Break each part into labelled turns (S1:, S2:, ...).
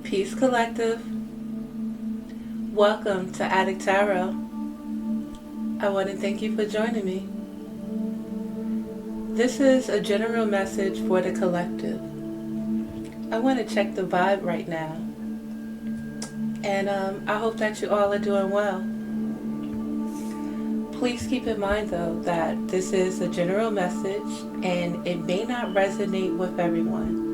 S1: Peace Collective. Welcome to Adik Tarot. I want to thank you for joining me. This is a general message for the collective. I want to check the vibe right now. And I hope that you all are doing well. Please keep in mind though that this is a general message and it may not resonate with everyone.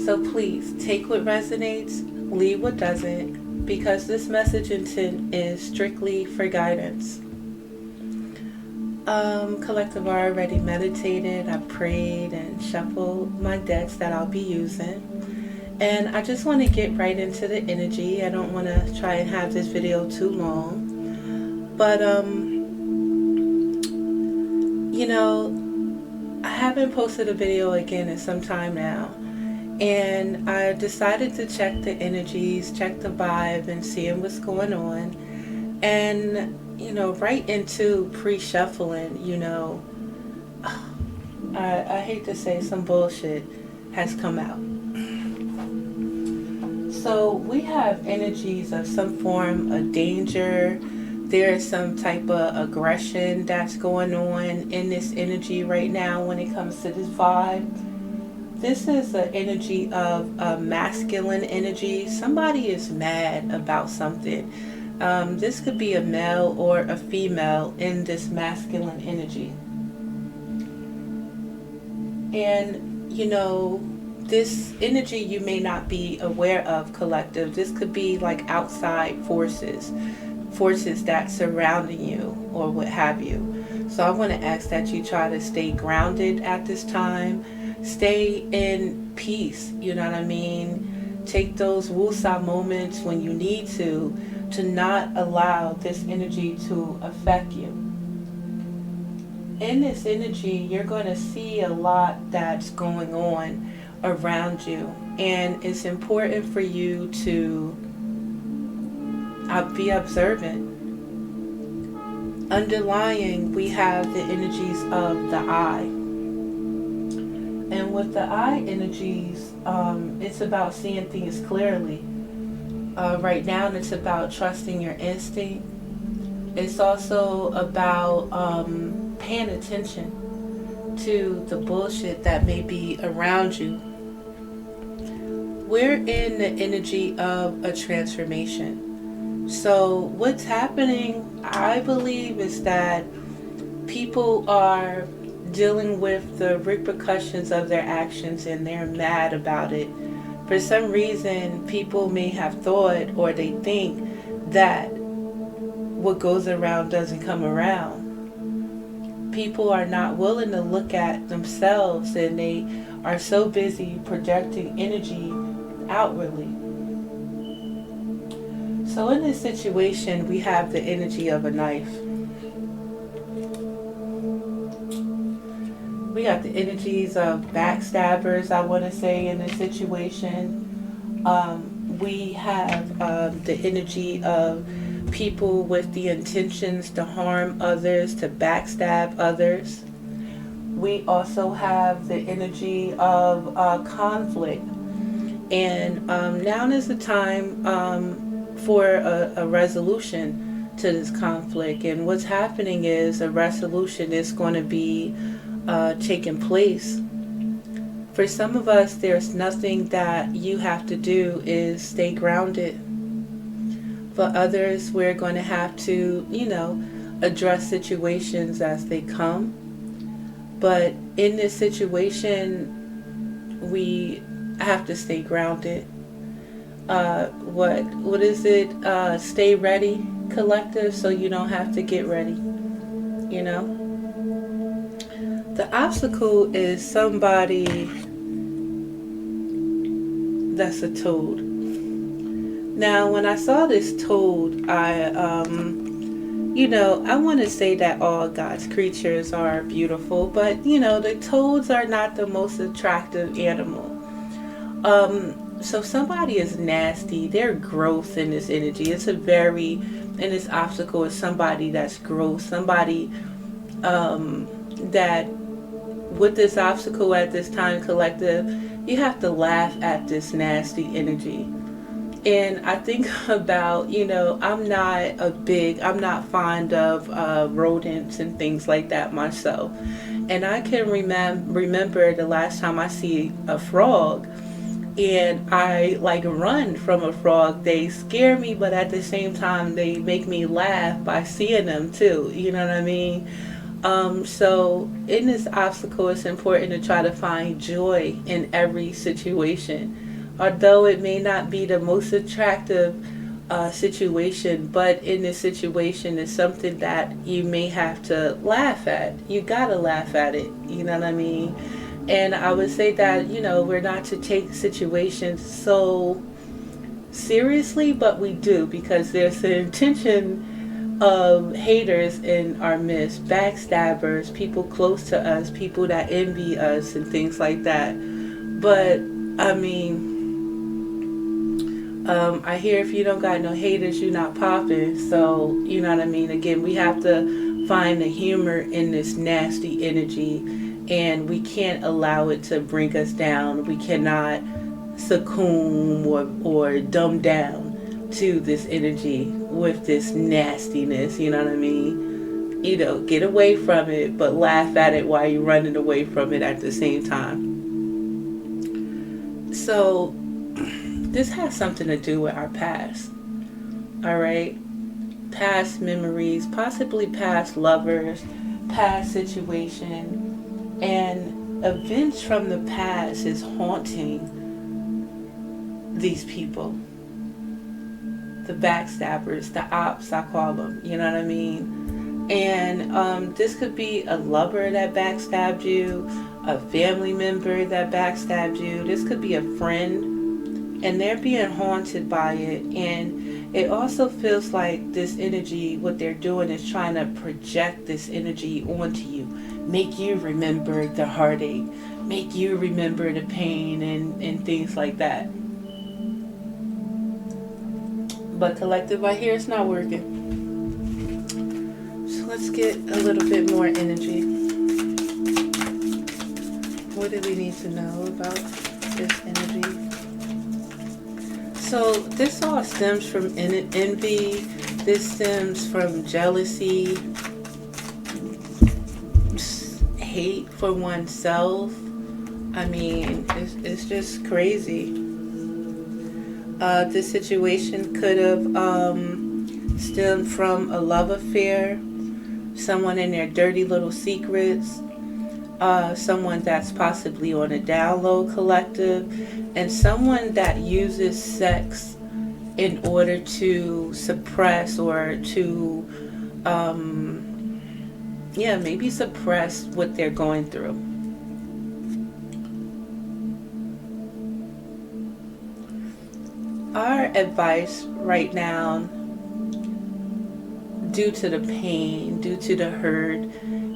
S1: So please take what resonates, leave what doesn't, because this message intent is strictly for guidance. Collective, I already meditated, I prayed and shuffled my decks that I'll be using. And I just want to get right into the energy. I don't want to try and have this video too long. But, I haven't posted a video again in some time now. And I decided to check the energies, check the vibe, and seeing what's going on. And, right into pre-shuffling, I hate to say some bullshit has come out. So we have energies of some form of danger. There is some type of aggression that's going on in this energy right now when it comes to this vibe. This is an energy of a masculine energy. Somebody is mad about something. This could be a male or a female in this masculine energy. And, this energy you may not be aware of, collective. This could be like outside forces that surrounding you or what have you. So I want to ask that you try to stay grounded at this time. Stay in peace, you know what I mean? Take those woosah moments when you need to not allow this energy to affect you. In this energy, you're going to see a lot that's going on around you. And it's important for you to be observant. Underlying, we have the energies of the I. And with the I energies, it's about seeing things clearly. Right now, it's about trusting your instinct. It's also about paying attention to the bullshit that may be around you. We're in the energy of a transformation. So what's happening, I believe, is that people are dealing with the repercussions of their actions and they're mad about it. For some reason, people may have thought or they think that what goes around doesn't come around. People are not willing to look at themselves and they are so busy projecting energy outwardly. So in this situation, we have the energy of a knife. We got the energies of backstabbers, I want to say, in this situation. We have the energy of people with the intentions to harm others, to backstab others. We also have the energy of conflict. And now is the time for a resolution to this conflict. And what's happening is a resolution is going to be taking place. For some of us, there's nothing that you have to do is stay grounded. For others, we're going to have to, address situations as they come. But in this situation, we have to stay grounded. What is it? Stay ready, collective, so you don't have to get ready. The obstacle is somebody that's a toad. Now, when I saw this toad, I want to say that all God's creatures are beautiful, but, the toads are not the most attractive animal. So somebody is nasty. They're gross in this energy. And this obstacle is somebody that's gross. Somebody that, with this obstacle at this time, collective, you have to laugh at this nasty energy. And I think about, I'm not fond of rodents and things like that myself. And I can remember the last time I see a frog, and I like run from a frog. They scare me, but at the same time, they make me laugh by seeing them too. You know what I mean? So in this obstacle, it's important to try to find joy in every situation. Although it may not be the most attractive situation, but in this situation, it's something that you may have to laugh at. You gotta laugh at it. You know what I mean? And I would say that, we're not to take situations so seriously, but we do, because there's an intention of haters in our midst, backstabbers, people close to us, people that envy us, and things like that. But I mean, I hear if you don't got no haters, you're not popping. So you know what I mean. Again, we have to find the humor in this nasty energy, and we can't allow it to bring us down. We cannot succumb or dumb down to this energy with this nastiness. You know what I mean? Get away from it, but laugh at it while you're running away from it at the same time. So this has something to do with our past. All right? Past memories, possibly past lovers, past situation, and events from the past is haunting these people. The backstabbers, the ops, I call them. You know what I mean? And this could be a lover that backstabbed you, a family member that backstabbed you. This could be a friend, and they're being haunted by it. And it also feels like this energy, what they're doing is trying to project this energy onto you, make you remember the heartache, make you remember the pain, and things like that. But collective, I hear it's not working. So let's get a little bit more energy. What do we need to know about this energy? So this all stems from envy. This stems from jealousy, hate for oneself. I mean, it's just crazy. This situation could have stemmed from a love affair, someone in their dirty little secrets, someone that's possibly on a down low, collective, and someone that uses sex in order to suppress or to, maybe suppress what they're going through. Our advice right now, due to the pain, due to the hurt,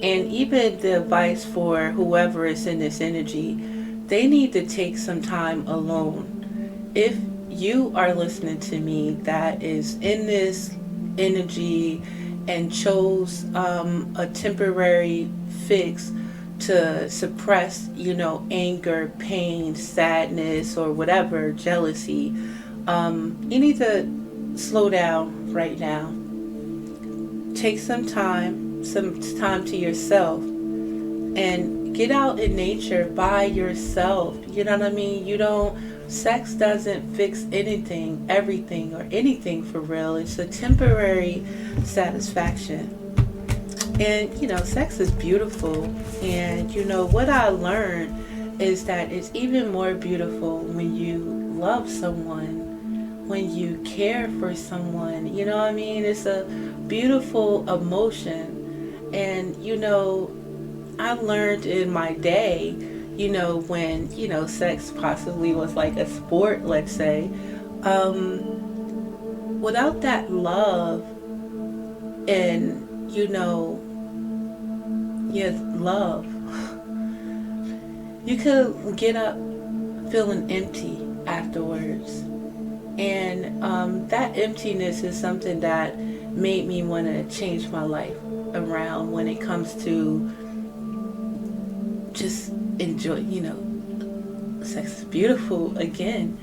S1: and even the advice for whoever is in this energy, they need to take some time alone. If you are listening to me that is in this energy and chose a temporary fix to suppress, anger, pain, sadness, or whatever, jealousy, you need to slow down right now. Take some time to yourself, and get out in nature by yourself. You know what I mean? Sex doesn't fix anything, everything, or anything for real. It's a temporary satisfaction. And, sex is beautiful. And, what I learned is that it's even more beautiful when you love someone, when you care for someone. You know what I mean? It's a beautiful emotion. And, I learned in my day, when, sex possibly was like a sport, let's say, without that love and, love, you could get up feeling empty afterwards. And that emptiness is something that made me want to change my life around when it comes to just enjoy, sex is beautiful again,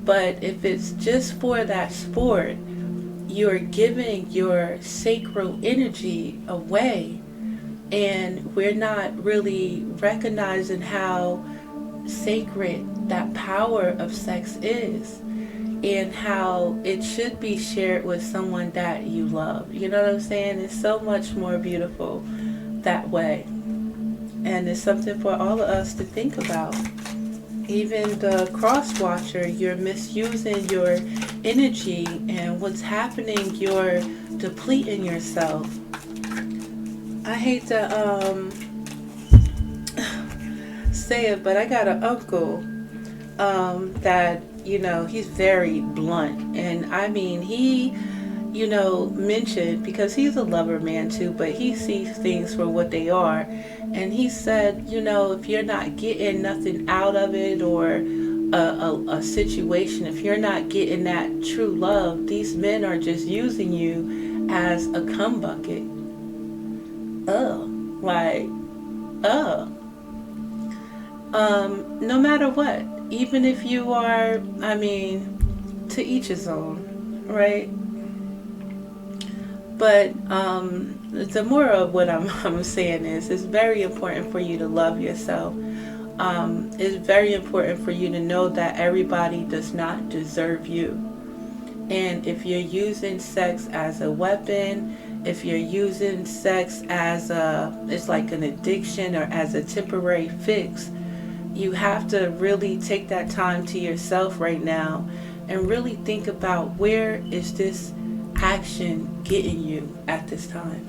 S1: But if it's just for that sport, you're giving your sacral energy away. And we're not really recognizing how sacred that power of sex is, and how it should be shared with someone that you love. You know what I'm saying? It's so much more beautiful that way. And it's something for all of us to think about. Even the cross watcher, you're misusing your energy, and what's happening, you're depleting yourself. I hate to say it, but I got an uncle that, he's very blunt. And I mean, he, mentioned, because he's a lover man too, but he sees things for what they are. And he said, if you're not getting nothing out of it, or a situation, if you're not getting that true love, these men are just using you as a cum bucket. Like, no matter what, even if you are, I mean, to each his own, right? But the moral of what I'm saying is, it's very important for you to love yourself. It's very important for you to know that everybody does not deserve you. And if you're using sex as a weapon, if you're using sex as it's like an addiction or as a temporary fix, you have to really take that time to yourself right now and really think about, where is this action getting you at this time?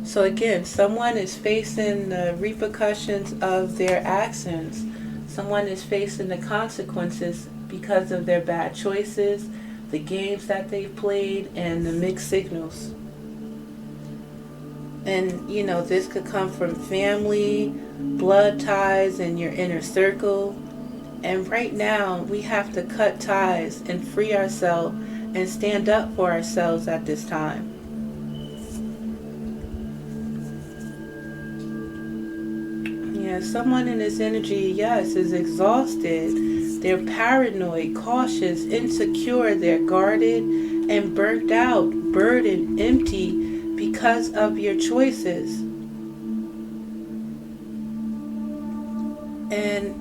S1: So again, someone is facing the repercussions of their actions. Someone is facing the consequences because of their bad choices, the games that they've played, and the mixed signals. And this could come from family, blood ties, and your inner circle. And right now, we have to cut ties and free ourselves and stand up for ourselves at this time. Yeah, someone in this energy, yes, is exhausted. They're paranoid, cautious, insecure. They're guarded and burnt out, burdened, empty because of your choices. And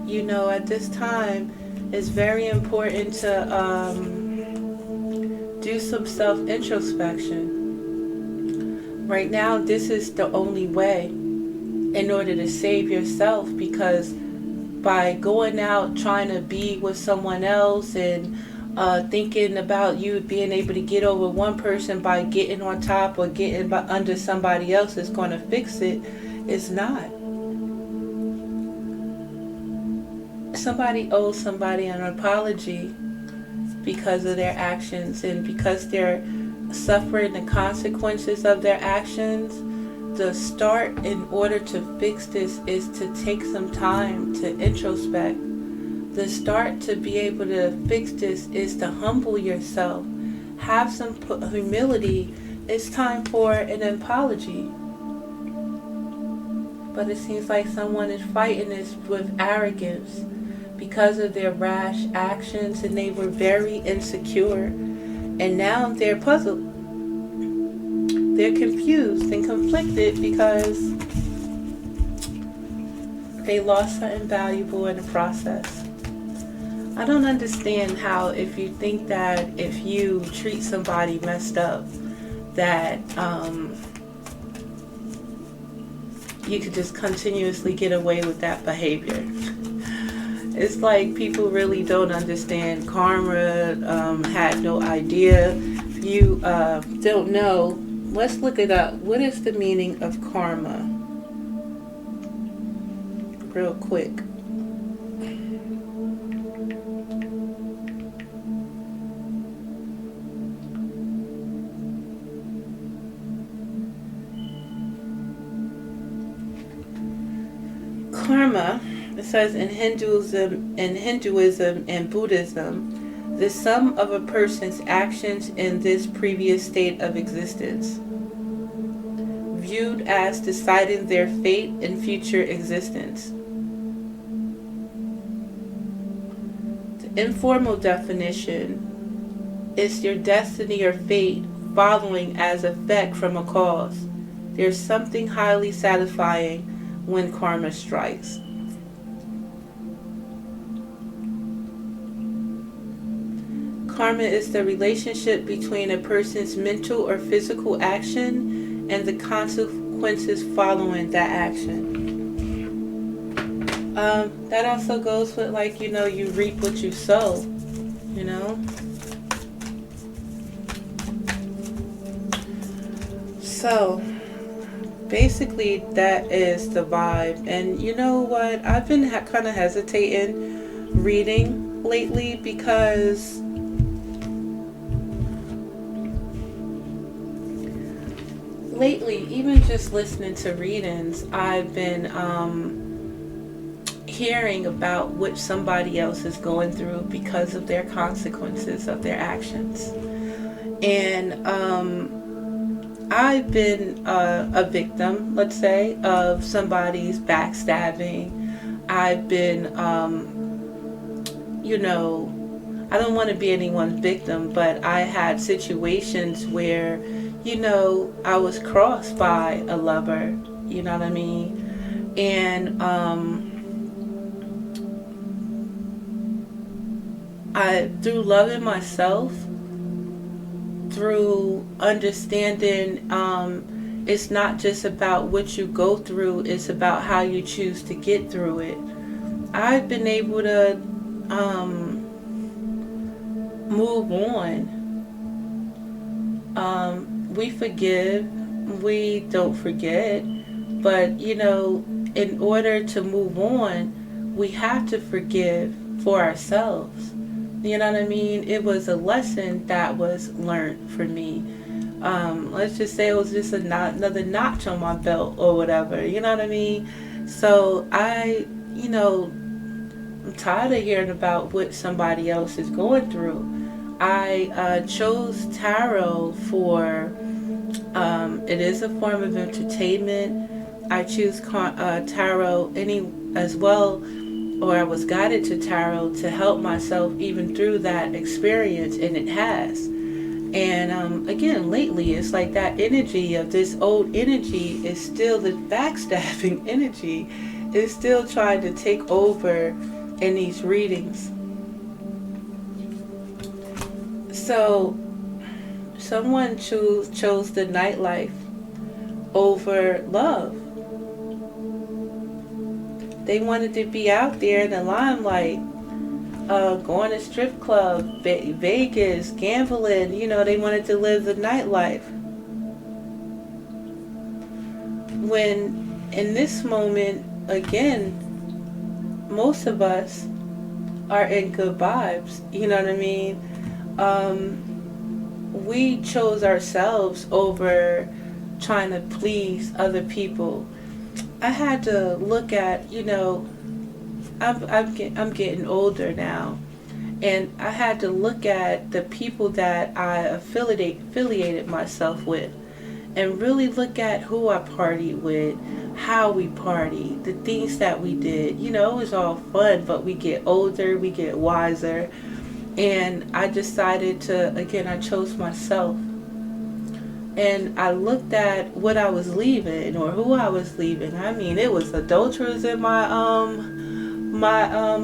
S1: at this time, it's very important to do some self-introspection. Right now, this is the only way in order to save yourself, because by going out trying to be with someone else and thinking about you being able to get over one person by getting on top or getting under somebody else is going to fix it, it's not. Somebody owes somebody an apology because of their actions, and because they're suffering the consequences of their actions. The start in order to fix this is to take some time to introspect. The start to be able to fix this is to humble yourself. Have some humility. It's time for an apology. But it seems like someone is fighting this with arrogance because of their rash actions, and they were very insecure. And now they're puzzled. They're confused and conflicted because they lost something valuable in the process. I don't understand how, if you think that if you treat somebody messed up, that you could just continuously get away with that behavior. It's like people really don't understand karma, had no idea. You don't know. Let's look it up. What is the meaning of karma? Real quick. Karma, it says in Hinduism and Buddhism, the sum of a person's actions in this previous state of existence, viewed as deciding their fate in future existence. Informal definition is your destiny or fate following as effect from a cause. There's something highly satisfying when karma strikes. Karma is the relationship between a person's mental or physical action and the consequences following that action. That also goes with, like, you reap what you sow, So, basically, that is the vibe. And you know what? I've been kind of hesitating reading lately because lately, even just listening to readings, I've been hearing about what somebody else is going through because of their consequences of their actions. And I've been a victim, let's say, of somebody's backstabbing. I've been, I don't want to be anyone's victim, but I had situations where, I was crossed by a lover, you know what I mean? And through loving myself, through understanding it's not just about what you go through, it's about how you choose to get through it. I've been able to move on. We forgive, we don't forget, but in order to move on, we have to forgive for ourselves. You know what I mean? It was a lesson that was learned for me. Let's just say it was just another notch on my belt or whatever. You know what I mean? So I'm tired of hearing about what somebody else is going through. I chose tarot for, it is a form of entertainment. I choose tarot as well, or I was guided to tarot to help myself even through that experience, and it has. And again, lately, it's like that energy of this old energy is still the backstabbing energy, is still trying to take over in these readings. So, someone chose the nightlife over love. They wanted to be out there in the limelight, going to strip club, Vegas, gambling. They wanted to live the nightlife. When in this moment, again, most of us are in good vibes. You know what I mean? We chose ourselves over trying to please other people. I had to look at, I'm getting older now, and I had to look at the people that I affiliated myself with, and really look at who I partied with, how we partied, the things that we did. It was all fun, but we get older, we get wiser, and I decided to, again, I chose myself. And I looked at what I was leaving or who I was leaving. I mean, it was adulterers in my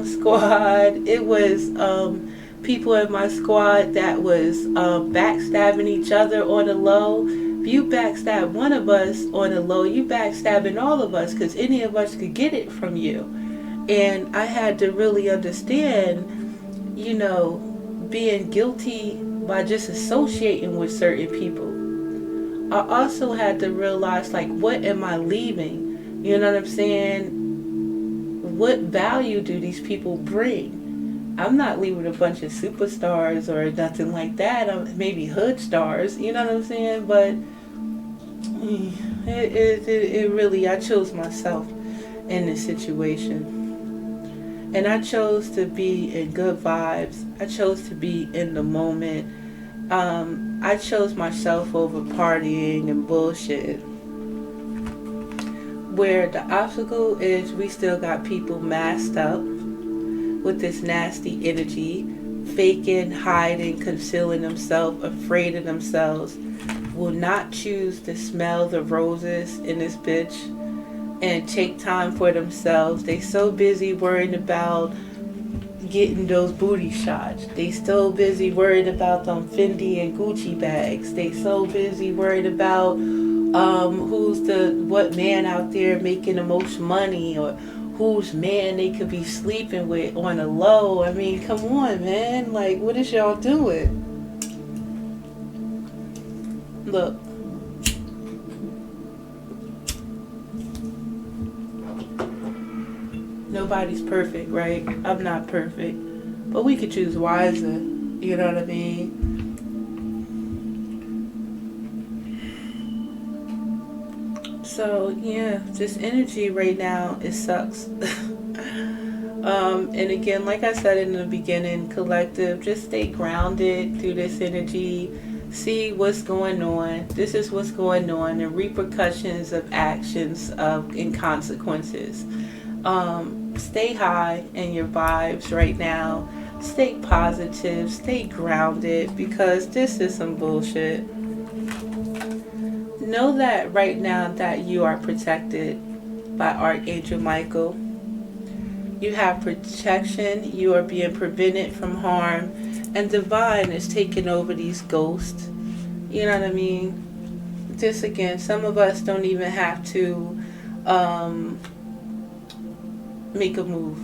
S1: squad. It was people in my squad that was backstabbing each other on the low. If you backstab one of us on the low, you backstabbing all of us, because any of us could get it from you. And I had to really understand, being guilty by just associating with certain people. I also had to realize, like, what am I leaving? You know what I'm saying? What value do these people bring? I'm not leaving a bunch of superstars or nothing like that. Maybe hood stars, you know what I'm saying? But it really, I chose myself in this situation. And I chose to be in good vibes. I chose to be in the moment. I chose myself over partying and bullshit. Where the obstacle is, we still got people masked up. with this nasty energy, faking, hiding, concealing themselves, afraid of themselves, will not choose to smell the roses in this bitch and take time for themselves. They so busy worrying about getting those booty shots. They so busy worried about them Fendi and Gucci bags. They so busy worried about what man out there making the most money, or whose man they could be sleeping with on the low. I mean, come on, man. Like, what is y'all doing? Look. Nobody's perfect, right? I'm not perfect. But we could choose wiser. You know what I mean? So, yeah, this energy right now, it sucks. And again, like I said in the beginning, collective, just stay grounded through this energy. See what's going on. This is what's going on. The repercussions of actions and consequences. Stay high in your vibes right now. Stay positive. Stay grounded, because this is some bullshit. Know that right now that you are protected by Archangel Michael. You have protection. You are being prevented from harm. And divine is taking over these ghosts. You know what I mean? Just again, some of us don't even have to make a move.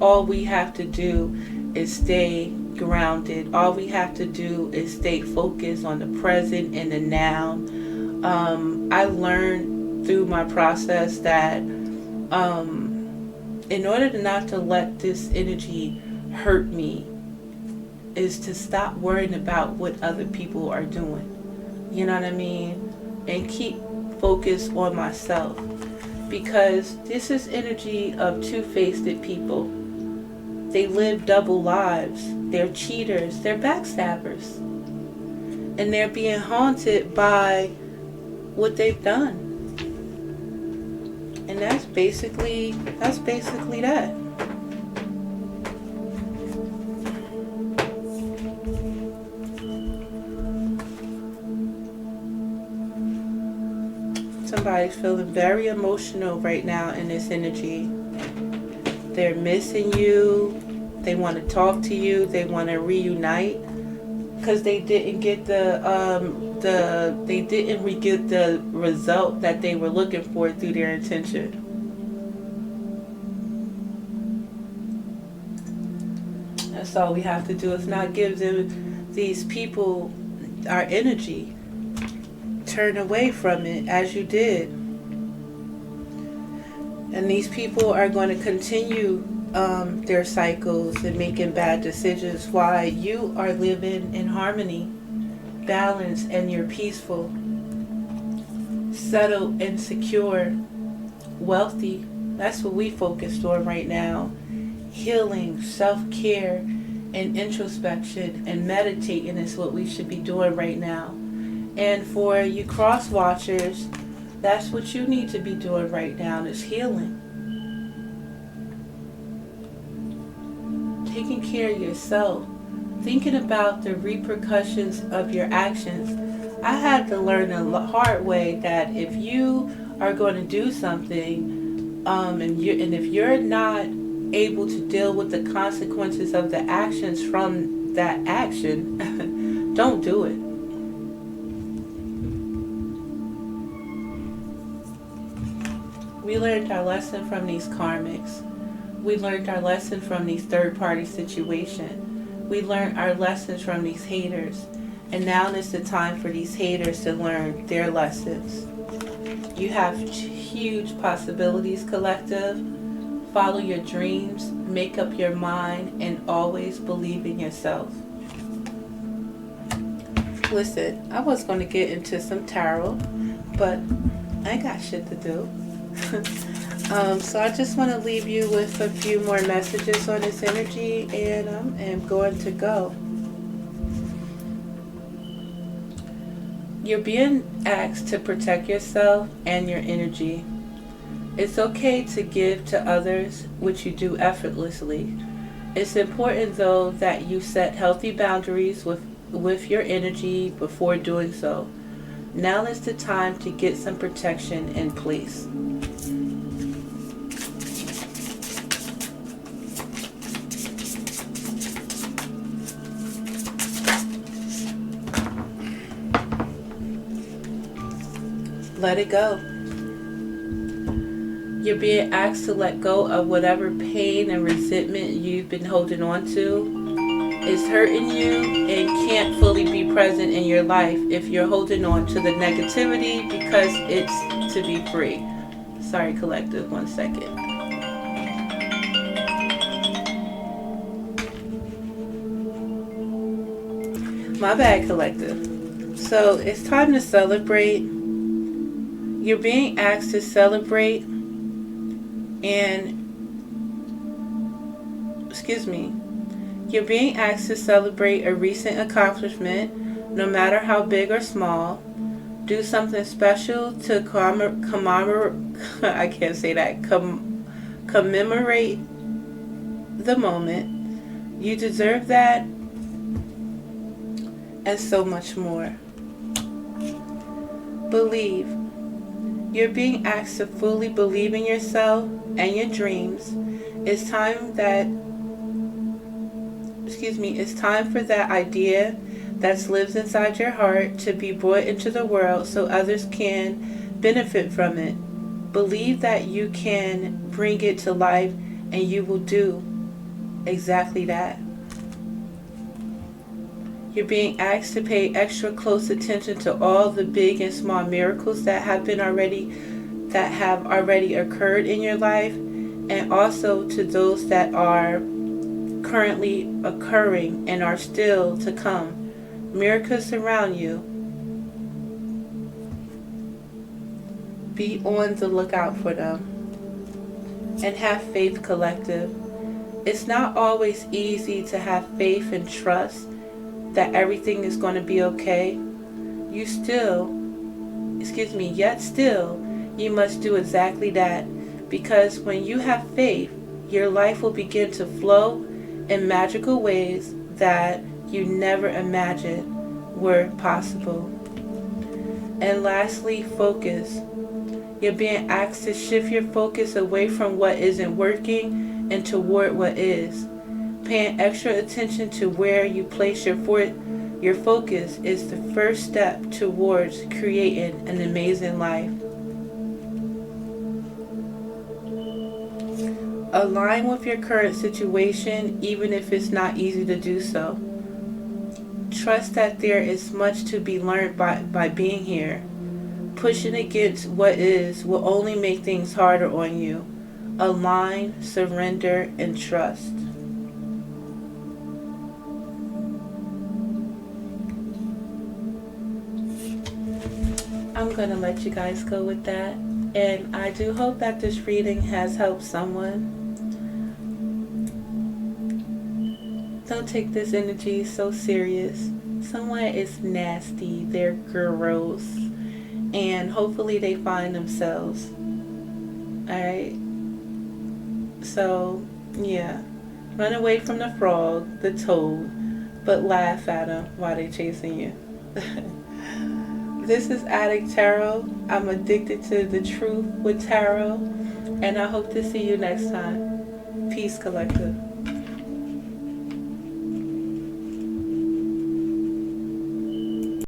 S1: All we have to do is stay grounded. All we have to do is stay focused on the present and the now. I learned through my process that in order not to let this energy hurt me is to stop worrying about what other people are doing. You know what I mean? And keep focused on myself. Because this is energy of two-faced people. They live double lives. They're cheaters. They're backstabbers. And they're being haunted by what they've done. And that's basically that. Somebody's feeling very emotional right now in this energy. They're missing you. They want to talk to you. They want to reunite because they didn't get the result that they were looking for through their intention. That's all we have to do is not give these people our energy. Turn away from it as you did. And these people are going to continue their cycles and making bad decisions while you are living in harmony, balance, and you're peaceful, settled and secure, wealthy. That's what we focused on right now. Healing, self-care, and introspection and meditating is what we should be doing right now. And for you cross watchers, that's what you need to be doing right now, is healing. Taking care of yourself. Thinking about the repercussions of your actions. I had to learn the hard way that if you are going to do something, and if you're not able to deal with the consequences of the actions from that action, don't do it. We learned our lesson from these karmics. We learned our lesson from these third-party situations. We learned our lessons from these haters. And now is the time for these haters to learn their lessons. You have huge possibilities, collective. Follow your dreams, make up your mind, and always believe in yourself. Listen, I was going to get into some tarot, but I ain't got shit to do. So I just want to leave you with a few more messages on this energy, and I am going to go. You're being asked to protect yourself and your energy. It's okay to give to others, which you do effortlessly. It's important though that you set healthy boundaries with your energy before doing so. Now is the time to get some protection in place. Let it go. You're being asked to let go of whatever pain and resentment you've been holding on to. It's hurting you and can't fully be present in your life if you're holding on to the negativity because it's to be free. Sorry, collective, 1 second. My bad, collective. So it's time to celebrate. You're being asked to celebrate You're being asked to celebrate a recent accomplishment, no matter how big or small. Do something special to commemorate the moment. You deserve that, and so much more. Believe. You're being asked to fully believe in yourself and your dreams. It's time for that idea that lives inside your heart to be brought into the world so others can benefit from it. Believe that you can bring it to life and you will do exactly that. You're being asked to pay extra close attention to all the big and small miracles that have already occurred in your life, and also to those that are currently occurring and are still to come. Miracles surround you. Be on the lookout for them. And have faith, collective. It's not always easy to have faith and trust that everything is going to be okay. Yet still, you must do exactly that, because when you have faith, your life will begin to flow in magical ways that you never imagined were possible. And lastly, focus. You're being asked to shift your focus away from what isn't working and toward what is. Paying extra attention to where you place your focus is the first step towards creating an amazing life. Align with your current situation, even if it's not easy to do so. Trust that there is much to be learned by being here. Pushing against what is will only make things harder on you. Align, surrender, and trust. I'm going to let you guys go with that. And I do hope that this reading has helped someone. Don't take this energy so serious. Someone is nasty, they're gross, and hopefully they find themselves. Alright? So, yeah. Run away from the frog, the toad, but laugh at them while they're chasing you. This is Adik Tarot. I'm addicted to the truth with tarot, and I hope to see you next time. Peace, collective.